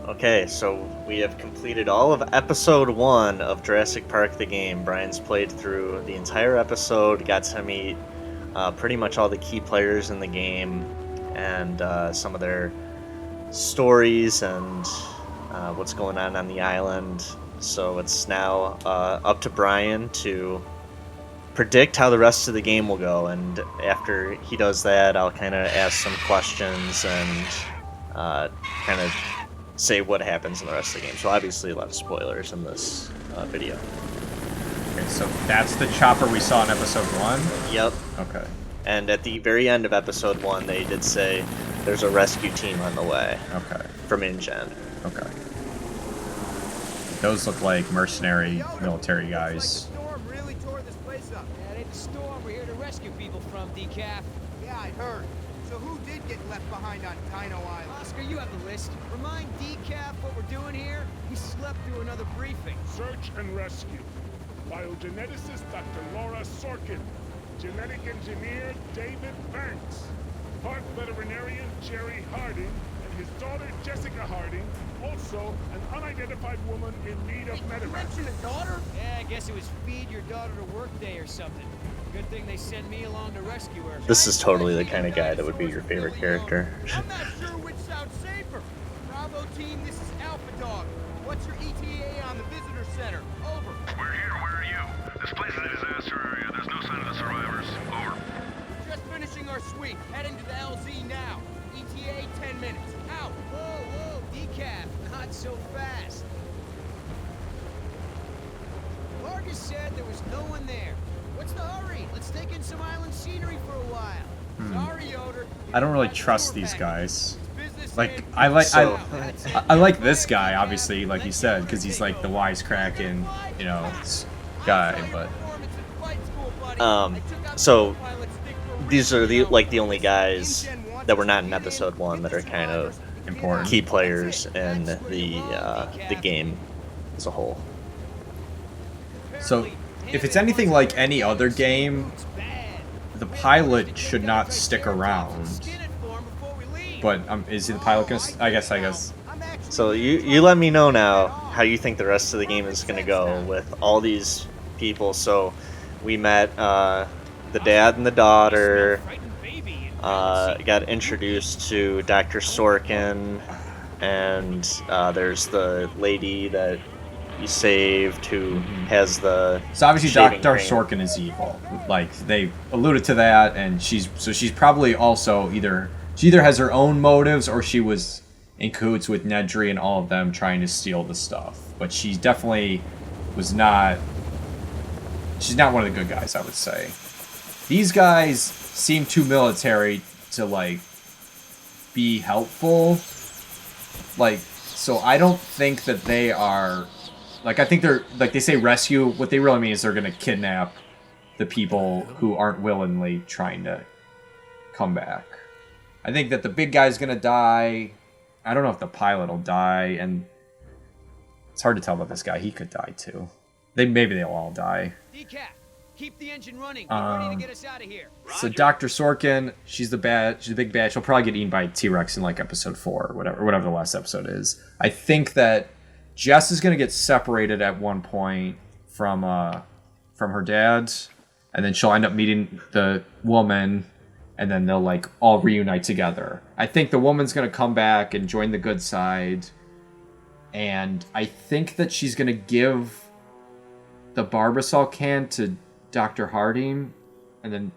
Okay, so we have completed all of episode 1 of Jurassic Park the game. Brian's played through the entire episode, got to meet pretty much all the key players in the game, and some of their stories and what's going on the island. So it's now up to Brian to predict how the rest of the game will go, and after he does that, I'll kind of ask some questions and kind of say what happens in the rest of the game. So obviously a lot of spoilers in this video. Okay, so that's the chopper we saw in episode 1? Yep. Okay. And at the very end of episode 1, they did say there's a rescue team on the way. Okay. From InGen. Okay. Those look like mercenary military guys. Storm really tore this place up. Yeah, it's a storm we're here to rescue people from, Decaf. Yeah, I heard. So who did get left behind on Dino Island? Oscar, you have the list. Remind Decaf what we're doing here. We slept through another briefing. Search and rescue. Biogeneticist Dr. Laura Sorkin. Genetic engineer David Banks. Park veterinarian Jerry Harding and his daughter Jessica Harding. Also, an unidentified woman in need of medevac. You mentioned a daughter? Yeah, I guess it was feed your daughter to work day or something. Good thing they sent me along to rescue her. This is totally the kind of guy that would be your favorite character. I'm not sure which sounds safer. Bravo team, this is Alpha Dog. What's your ETA on the visitor center? Over. We're here. Where are you? This place is a disaster area. There's no sign of the survivors. Over. We're just finishing our sweep. Heading to the LZ now. ETA 10 minutes. Out. Whoa, Decaf, not so fast. Vargas said there was no one there. What's the hurry? Let's take in some island scenery for a while. Sorry, Yoder. I don't really trust these guys. Business Like, and I like So- I like this guy, obviously, like you said, because he's like the wisecracking, guy. But So these are the only guys that were not in episode 1 that are kind of important. key players in the game as a whole. So, if it's anything like any other game, the pilot should not stick around. But is the pilot gonna? I guess. So you let me know now how you think the rest of the game is going to go with all these people. So we met the dad and the daughter, got introduced to Dr. Sorkin, and there's the lady that you saved who has the So obviously, shaving Dr. cream. Sorkin is evil. Like they alluded to that, and she's probably also she either has her own motives or she was in cahoots with Nedry and all of them trying to steal the stuff. But she definitely was not. She's not one of the good guys, I would say. These guys seem too military to like be helpful. Like, so I don't think that they are. Like, I think they're, like, they say rescue. What they really mean is they're going to kidnap the people who aren't willingly trying to come back. I think that the big guy's going to die. I don't know if the pilot will die, and it's hard to tell about this guy. He could die, too. Maybe they'll all die. Decaf, keep the engine running. Get ready to get us out of here. So Dr. Sorkin, she's the big bad. She'll probably get eaten by T-Rex in, like, episode 4 or whatever the last episode is. I think that Jess is going to get separated at one point from her dad, and then she'll end up meeting the woman, and then they'll like all reunite together. I think the woman's going to come back and join the good side, and I think that she's going to give the Barbasol can to Dr. Harding, and then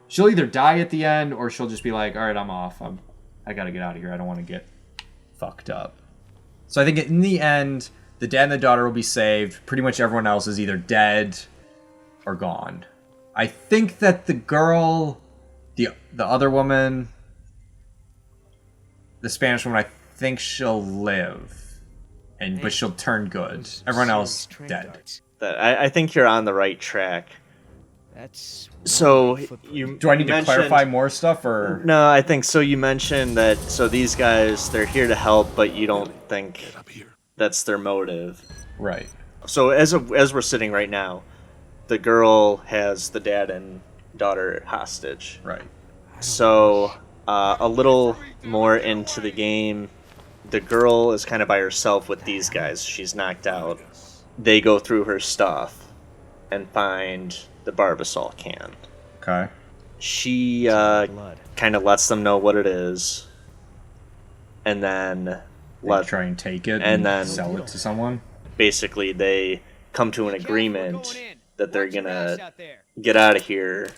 she'll either die at the end, or she'll just be like, all right, I'm off. I got to get out of here. I don't want to get fucked up. So I think in the end, the dad and the daughter will be saved. Pretty much everyone else is either dead or gone. I think that the girl, the other woman, the Spanish woman, I think she'll live, but she'll turn good. Everyone else dead. I think you're on the right track. That's So you Do I need to mentioned- clarify more stuff, or No, I think so. You mentioned that these guys, they're here to help, but you don't think that's their motive. right? So as we're sitting right now, the girl has the dad and daughter hostage. Right. So a little more into the game, the girl is kind of by herself with these guys. She's knocked out. They go through her stuff and find the Barbasol can. Okay. She kind of lets them know what it is, and then Try and take it and then sell it to someone. basically they come to an agreement that they're gonna get out of here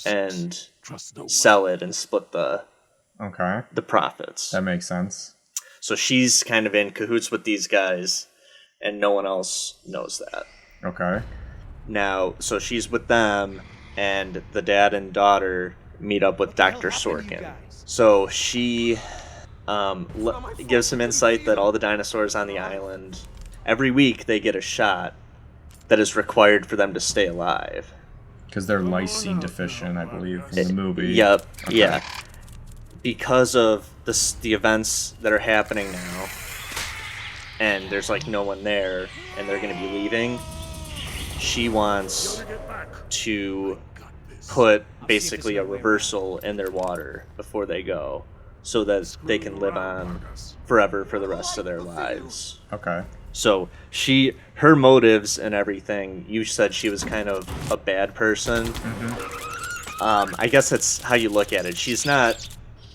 and sell it and split the Okay. profits. That makes sense. So she's kind of in cahoots with these guys, and no one else knows that. Okay. Now, so she's with them, and the dad and daughter meet up with Dr. Sorkin. So she gives some insight that all the dinosaurs on the island, every week they get a shot that is required for them to stay alive. Because they're lysine deficient, I believe, from the movie. Yep, Okay. yeah. Because of the events that are happening now, and there's like no one there, and they're going to be leaving, she wants to put basically a reversal in their water before they go, so that they can live on forever for the rest of their lives. Okay. So her motives and everything, you said she was kind of a bad person. I guess that's how you look at it. She's not,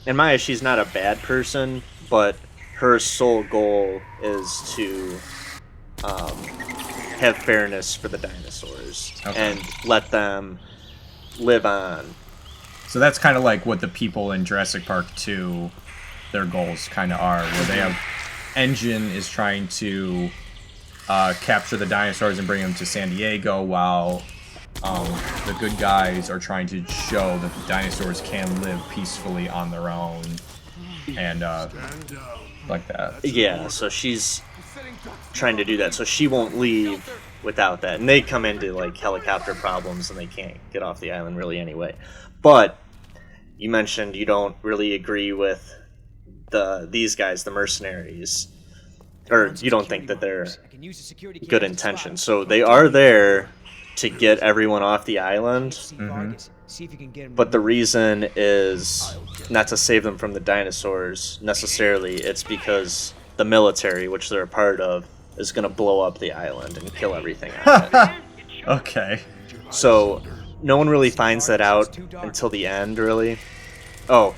in my eyes, she's not a bad person, but her sole goal is to have fairness for the dinosaurs and let them live on. So that's kind of like what the people in Jurassic Park 2, their goals kind of are, where they have Engine is trying to capture the dinosaurs and bring them to San Diego, while the good guys are trying to show that the dinosaurs can live peacefully on their own, and like that. Yeah, so she's trying to do that, so she won't leave without that. And they come into like helicopter problems, and they can't get off the island really anyway. But you mentioned you don't really agree with these guys, the mercenaries, or you don't think that they're good intentions. So they are there to get everyone off the island, but the reason is not to save them from the dinosaurs necessarily. It's because the military, which they're a part of, is going to blow up the island and kill everything on it. Okay. So no one really finds that out until the end, really. Oh,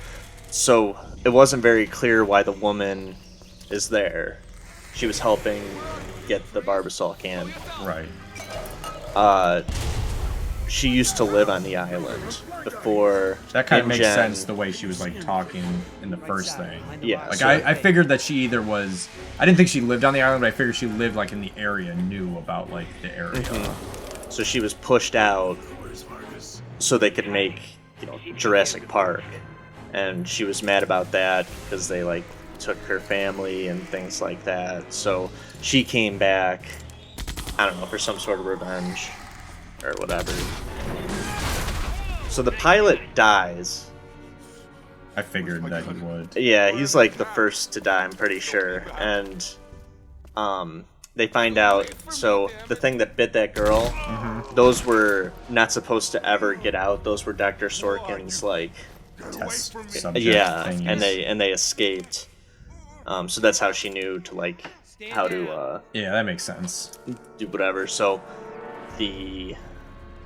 so it wasn't very clear why the woman is there. She was helping get the Barbasol can. Right. She used to live on the island before. That kind of makes InGen- sense the way she was like talking in the first thing. Yeah. Like so- I figured that she either was, I didn't think she lived on the island, but I figured she lived like in the area, knew about like the area. So she was pushed out so they could make, Jurassic Park, and she was mad about that because they like took her family and things like that. So she came back, I don't know, for some sort of revenge or whatever. So the pilot dies. I figured that he would. Yeah, he's like the first to die, I'm pretty sure. And they find out, so the thing that bit that girl, those were not supposed to ever get out. Those were Dr. Sorkin's like Test subject yeah, thingies. and they escaped. So that's how she knew to like how to Yeah, that makes sense. do whatever. So the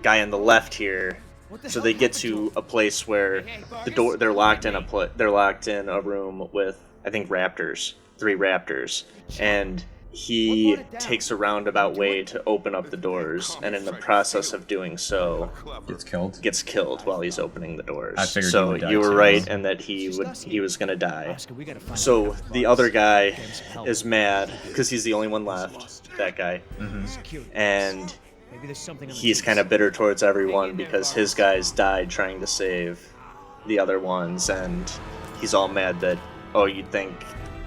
guy on the left here, so they get to a place where the door, they're locked in a room with, I think, raptors, 3 raptors, and he takes a roundabout way to open up the doors, and in the process of doing so, Gets killed. while he's opening the doors. I figured so he would die you were too. right in that he was gonna die. So the other guy is mad because he's the only one left. That guy, and he's kind of bitter towards everyone because his guys died trying to save the other ones, and he's all mad that, oh, you'd think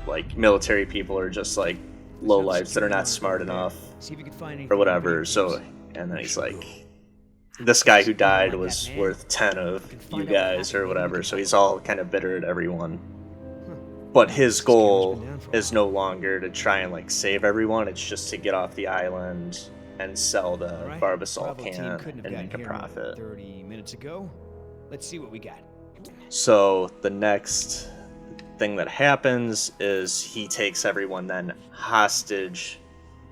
like military people are just like lowlifes that are not smart enough or whatever. So, and then he's like, this guy who died was worth 10 of you guys or whatever. So he's all kind of bitter at everyone. But his goal is no longer to try and like save everyone. It's just to get off the island and sell the Barbasol can and make a profit. 30 minutes ago. Let's see what we got. So the thing that happens is he takes everyone then hostage.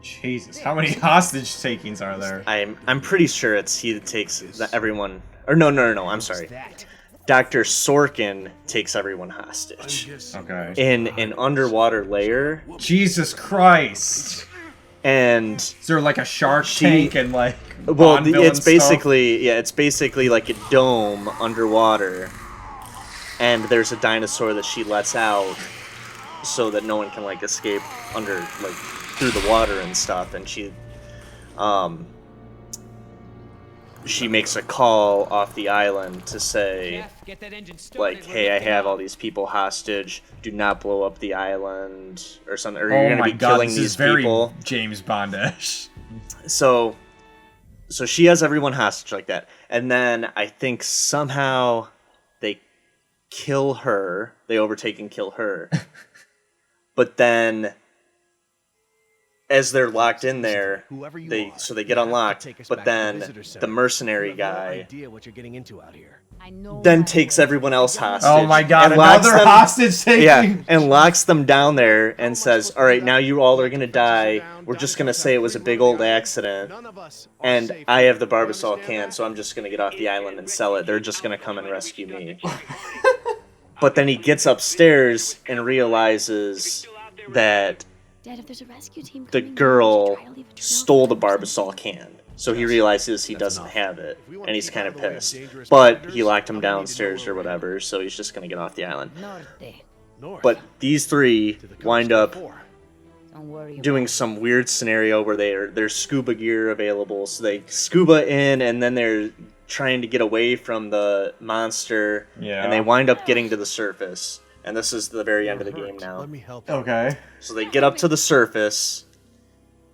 Jesus, how many hostage takings are there? I'm pretty sure it's he that takes everyone. Or no, I'm sorry. That. Dr. Sorkin takes everyone hostage Okay. in an underwater lair, Jesus Christ. and Is there like a shark tank and like well, Bond villain it's stuff? it's basically like a dome underwater, and there's a dinosaur that she lets out so that no one can like escape under like through the water and stuff, and she makes a call off the island to say, Get that engine started. like, We're hey, I lifting have off. all these people hostage. Do not blow up the island or something. Or you're Oh gonna my be god, killing this these is very people. James Bond-ish. So she has everyone hostage like that, and then I think somehow they kill her. They overtake and kill her. But then, as they're locked in there, Whoever you they are, get you have to unlocked. take us But back to the then visitor center. the mercenary You have no guy idea what you're getting into out here. I know then my takes way. everyone else hostage. Oh my god, and locks another them- hostage taking. Yeah, and locks them down there and says, "All right, now you all are gonna die. We're just gonna say it was a big old accident, None of us are and safe. I have the You Barbasol understand can, that? so I'm just gonna get off the island and sell it. They're just gonna come and rescue me." But then he gets upstairs and realizes that Dad, if there's a rescue team the coming, girl try to leave a trail stole the for them or something. Barbasol can. So he realizes he doesn't enough. have it, If we wanna and he's keep kind out of of the way of pissed. dangerous But predators, he locked him I'm gonna need to know downstairs or where we are. whatever, so he's just gonna get off the island. Norte. North. But these three To the coast wind up before. Don't worry. doing some weird scenario where there's scuba gear available, so they scuba in, and then they're trying to get away from the monster, Yeah. and they wind up getting to the surface. And this is the very end of the You're game hurt. now. Let me help you. Okay. So they get up to the surface,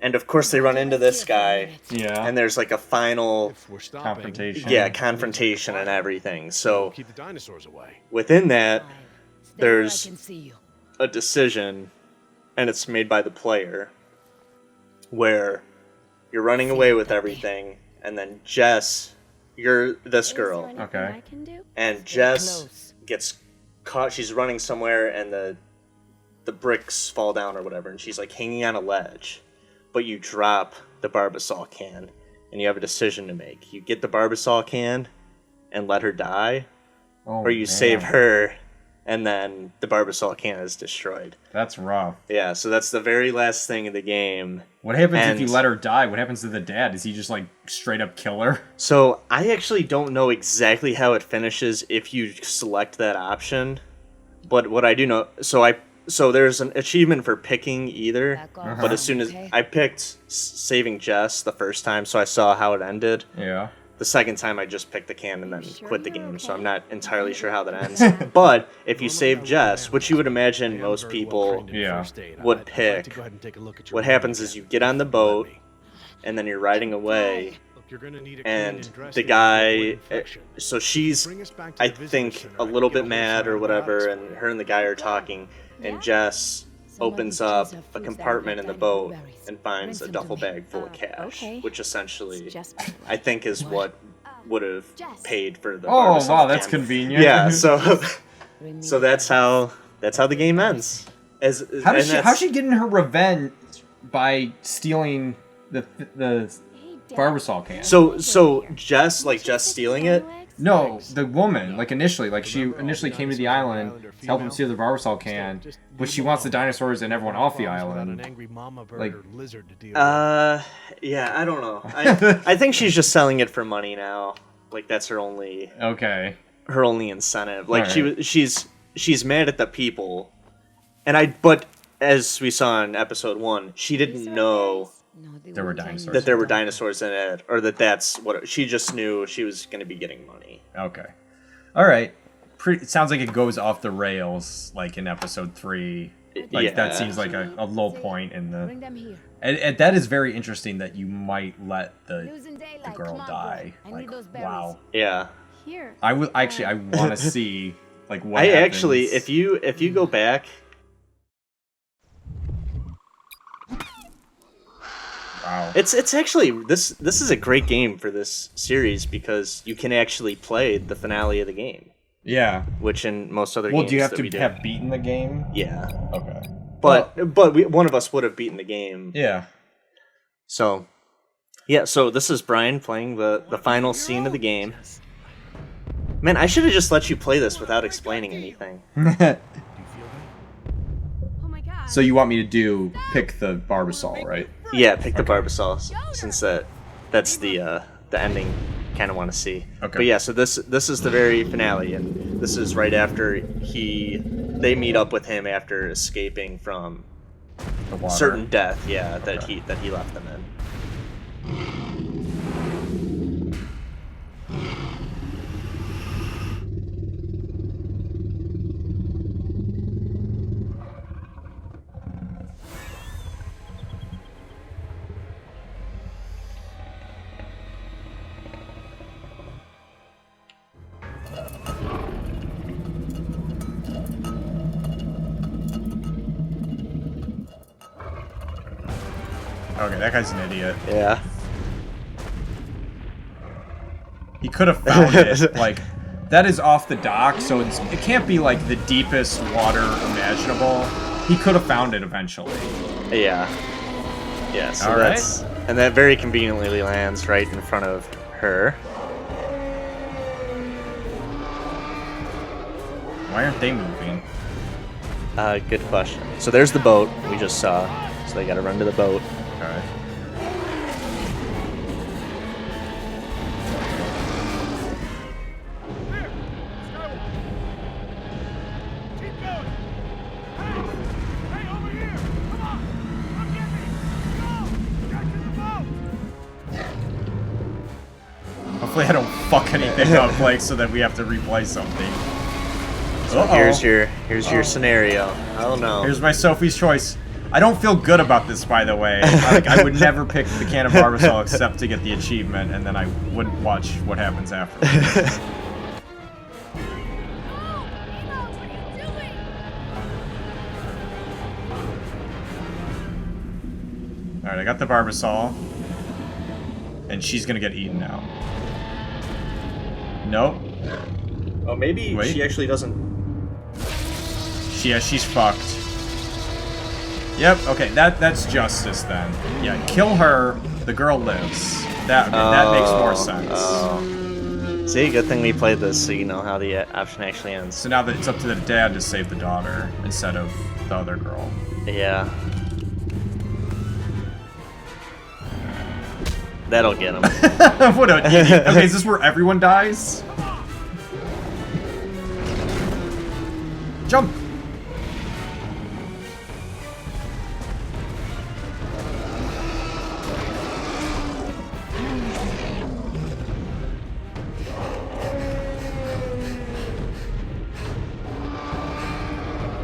and of course they run into this guy, Yeah. and there's like a final If we're stopping, Confrontation. yeah confrontation and everything. So keep the dinosaurs away. within that, there's I can see you. a decision, and it's made by the player, where you're running away with everything, and then Jess, you're this girl, Okay. I can do? and Stay Jess close. gets caught. She's running somewhere, and the bricks fall down or whatever, and she's like hanging on a ledge. But you drop the Barbasol can, and you have a decision to make. You get the Barbasol can and let her die, Oh, or you man. save her, and then the Barbasol can is destroyed. That's rough. Yeah, so that's the very last thing in the game. What happens if And- you let her die? What happens to the dad? Does he just like straight up kill her? So I actually don't know exactly how it finishes if you select that option, but what I do know, so there's an achievement for picking either, Back off. but as soon as Okay. I picked saving Jess the first time, so I saw how it ended. Yeah. The second time I just picked the can and then Sure quit the you're game, so okay? I'm not entirely sure how that ends. But if you save Jess, which you would imagine most people Yeah. would pick, what happens is you get on the boat and then you're riding away, and the guy, so she's, I think, a little bit mad or whatever, and her and the guy are talking, and Jess opens up a compartment in the boat and finds a duffel bag full of cash, okay. which essentially Just I think is what would have paid for the Oh Barbasol wow, that's can. convenient. Yeah, so that's how the game ends. How does she? How's she getting her revenge by stealing the Barbasol can? So Jess stealing it. No, the woman, like initially, like she initially came to the island to help him steal the Barbasol can, but she wants the dinosaurs and everyone off the island. Like, Yeah, I don't know. I think she's just selling it for money now. Like that's her only okay. incentive. Like Alright. she's mad at the people, but as we saw in episode 1, she didn't know There were dinosaurs. that there were dinosaurs in it, or that's what she just knew she was going to be getting money. Okay. All right. It sounds like it goes off the rails, like in episode 3. Like Yeah. that seems like a low point in Bring the. them here. And that is very interesting that you might let the Losing daylight. girl Come on, die. boy. I Like need those berries. wow. Yeah. Here. I would actually. I want to see like what. I happens. actually, if you go back, Wow. it's actually this is a great game for this series because you can actually play the finale of the game. Yeah. which in most other Well, games do you have that to we do. have beaten the game? Yeah, Okay. but one of us would have beaten the game. Yeah. So, yeah. So this is Brian playing the final scene of the game. Man, I should have just let you play this without explaining anything. Oh my god. So you want me to pick the Barbasol, right? Yeah, pick the Barbasol since that's the ending. Kind of want to see. Okay. But yeah, so this is the very finale, and this is right after they meet up with him after escaping from The water. certain death. Yeah, Okay. that he left them in. Okay, that guy's an idiot. Yeah. He could have found it. Like, that is off the dock, so it can't be like the deepest water imaginable. He could have found it eventually. Yeah. Yeah. So All right. that's and that very conveniently lands right in front of her. Why aren't they moving? Good question. So there's the boat we just saw. So they got to run to the boat. Okay. Here, Skywalker. Keep going. Hey, over here. Come on. Come get me. Go. Get to the boat. Hopefully I don't fuck anything up, like, so that we have to replay something. Uh-oh. Here's your scenario. Oh no. Here's my Sophie's Choice. I don't feel good about this, by the way. Like, I would never pick the can of Barbasol except to get the achievement, and then I wouldn't watch what happens after. Alright, I got the Barbasol. And she's gonna get eaten now. Nope. Oh, maybe Wait. she actually doesn't. Yeah, she's fucked. Yep, okay, that's justice then. Yeah, kill her, the girl lives. That makes more sense. Oh. See, good thing we played this so you know how the option actually ends. So now that it's up to the dad to save the daughter instead of the other girl. Yeah. That'll get him. What a idiot. Okay, is this where everyone dies? Jump!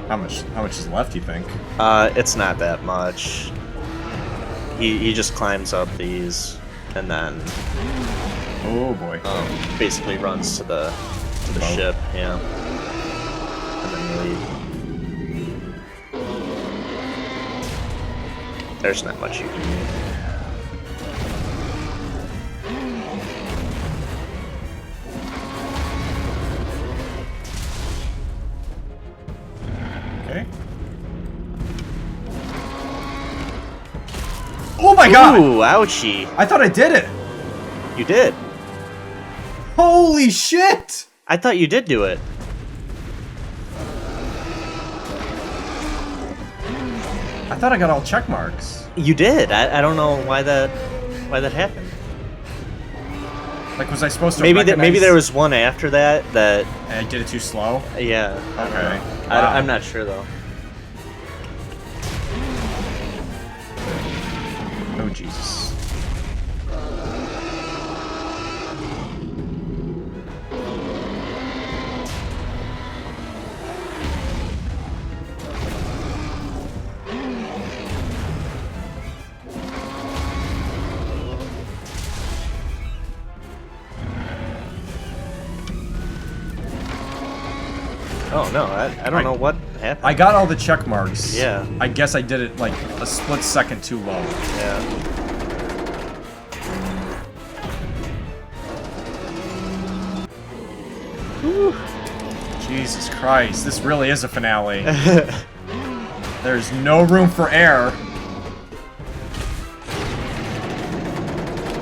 How much is left, you think? It's not that much. He just climbs up these and then Oh boy. basically runs to the boat. ship, yeah. And then leave. There's not much you can do. Okay. Oh my god! Ooh, ouchie. I thought I did it! You did. Holy shit! I thought you did do it. I thought I got all check marks. You did. I don't know why that happened. Like, was I supposed to Maybe recognize... there was one after that. I did it too slow? Yeah. I don't Okay. know. Wow. I'm not sure though. Oh, Jesus. Oh no, I don't know what happened. I got all the check marks. Yeah. I guess I did it, like, a split second too low. Yeah. Jesus Christ, this really is a finale. There's no room for error.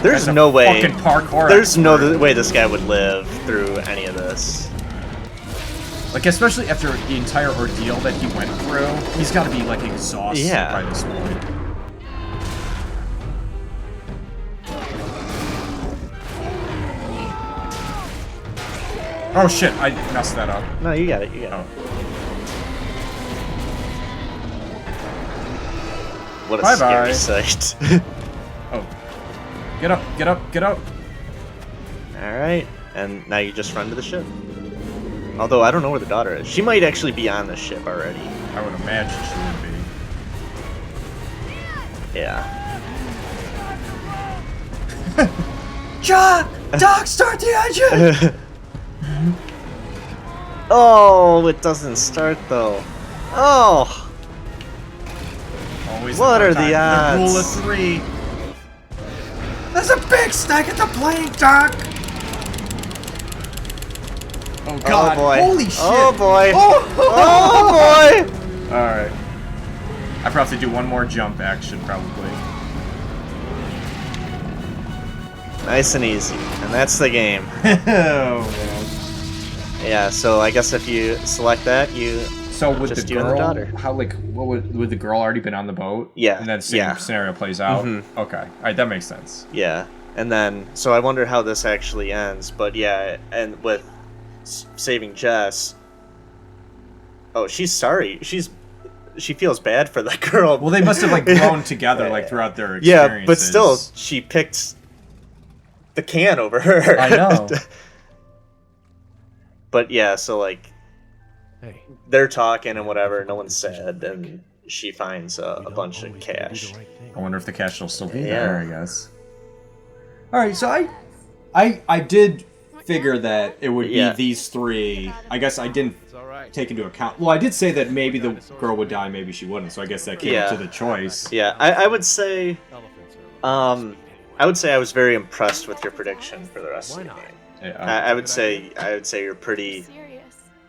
There's That's a no way. fucking parkour There's no expert. way this guy would live through any of this. Like, especially after the entire ordeal that he went through, he's got to be, like, exhausted Yeah. by this point. Oh shit, I messed that up. No, you got it. You got Oh. it. What a Bye-bye. scary sight. Oh. Get up, get up, get up. All right, and now you just run to the ship. Although I don't know where the daughter is. She might actually be on the ship already. I would imagine she would be. Yeah. Doc, start the engine! Oh, it doesn't start though. Oh, Always What the are one the time. The rule of odds? 3. There's a big snake at the plane, Doc! Oh god, oh boy. holy shit! Oh boy. Oh, Oh boy. Alright. I probably have to do one more jump action, probably. Nice and easy, and that's the game. Oh, man. Yeah. So I guess if you select that, you So with Just the you and the girl, daughter. how, like, what would the girl already been on the boat? Yeah, And then same yeah. scenario plays out? Mhm. Okay. Alright, that makes sense. yeah, and then so I wonder how this actually ends. But yeah, and with saving Jess. Oh, she's sorry. She feels bad for the girl. Well, they must have, like, grown together, like, throughout their Yeah, experiences. but still, she picked the can over her. I know. But yeah, so like Hey, they're talking and whatever. No one's sad, and she finds a bunch of cash. I wonder if the cash will still be Yeah. there, I guess. Alright, so I did figure that it would Yeah. be these three. I guess I didn't It's all right. take into account. Well, I did say that maybe the girl would die, maybe she wouldn't, so I guess that came up Yeah. to the choice. Yeah, I would say Elephants are I would say I was very impressed with your prediction for the rest Why of the not? game. Yeah, I would say you're pretty Serious.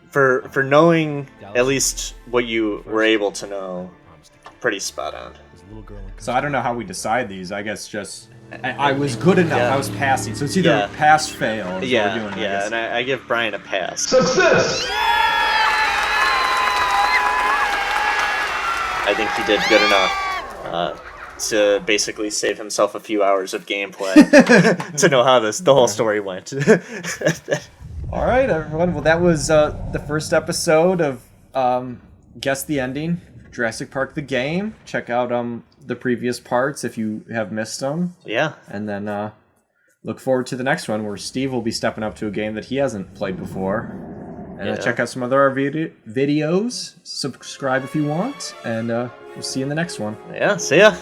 for knowing at least what you were able to know, pretty spot on. There's a little girl in so I don't know how we decide these. I guess just I was good enough. Yeah. I was passing, so it's either Yeah. pass, fail. Is what Yeah, we're doing, I yeah, guess. and I give Brian a pass. Success! I think he did good enough to basically save himself a few hours of gameplay to know how the whole story went. All right, everyone. Well, that was the first episode of Guess the Ending, Jurassic Park the game. Check out the previous parts if you have missed them, Yeah, and then look forward to the next one where Steve will be stepping up to a game that he hasn't played before. And Yeah. check out some other videos. Subscribe if you want, and we'll see you in the next one. yeah. See ya.